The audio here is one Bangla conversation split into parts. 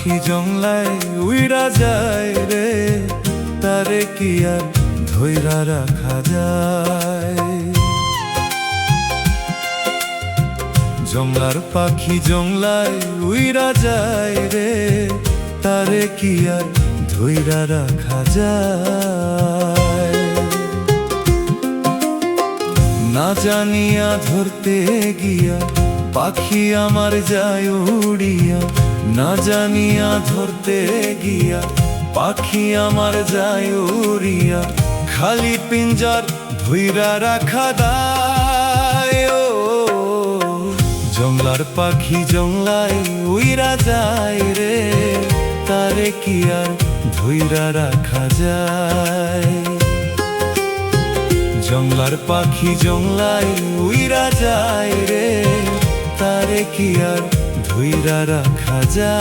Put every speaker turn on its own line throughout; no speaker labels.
পাখি জংলায় উইরা যায় রে, তারে কি আর ধইরা রাখা যায়। জংলার পাখি জংলায় উইরা যায় রে, তারে কি আর ধইরা রাখা যায়। না জানিয়া ধরতে গিয়া পাখি আমার যায় উড়িয়া, না জানিয়া ধরতে গিয়া পাখি আমার যায় উড়িয়া, খালি পিঞ্জার ধইরা রাখা দায়। ও জংলার পাখি জংলায় উইরা যায় রে, তারে কি আর ধইরা রাখা যায়। জংলার পাখি জংলায় উইরা যায় রে, তারে কি আর ধইরা রাখা যায়।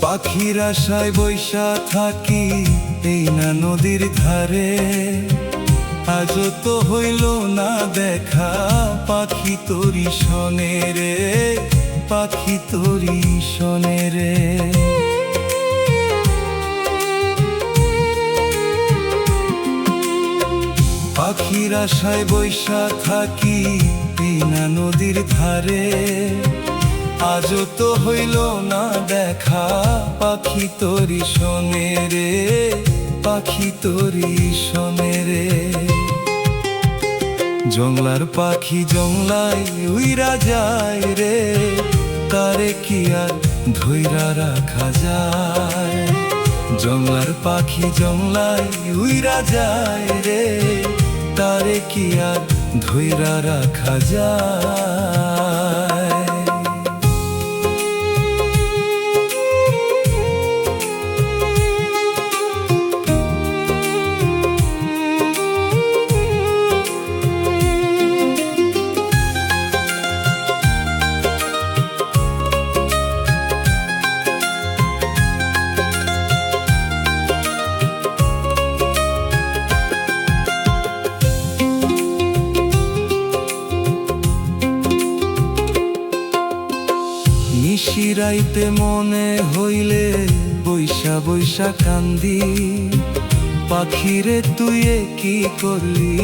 পাখির আশায় বৈশা থাকি এই না নদীর ধারে, আজও তো হইল না দেখা পাখি তোরি শোনে রে, পাখি তোরি শোনে রে। পাখির আশায় বৈশা থাকি এই না নদীর ধারে, আজও তো হইল না দেখা পাখি তোরি শোনে রে, পাখি তোরি শোনে রে। জংলার পাখি জংলায় উইরা যায় রে, তারে কি আর ধইরা রাখা যায়। জংলার পাখি জংলায় উইরা যায় রে, তারে কি আর ধইরা রাখা যায়। নিশিরাইতে মনে হইলে বৈশা বৈশা কান্দি, পাখিরে তুইয়ে কি করলি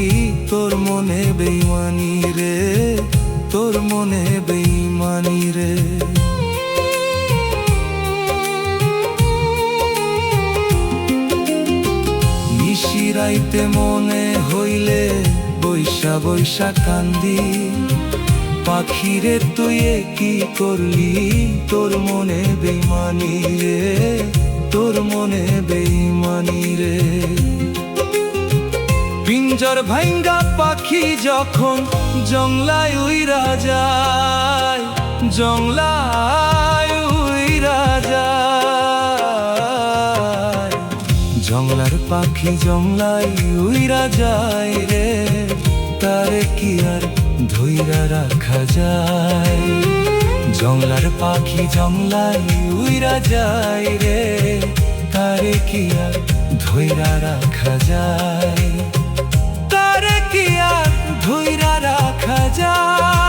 তোর মনে বেইমানি রে, তোর মনে বেইমানি রে। নিশিরাইতে মনে হইলে বৈশা বৈশা কান্দি, পাখিরে তুইয়ে কি করলি তোর মনে বেইমানি রে, তোর মনে বেইমানি রে। পিঞ্জর ভাঙ্গা পাখি যখন জংলায় উইরা যায়, জংলায় উইরা যায়। জংলার পাখি জংলায় উইরা যায় রে, তারে কি আর ধইরা রাখা যায়। জংলার পাখি জংলায় উইরা যায় রে, তারে কি আর ধইরা রাখা যায়, তারে কি আর ধইরা রাখা যায়।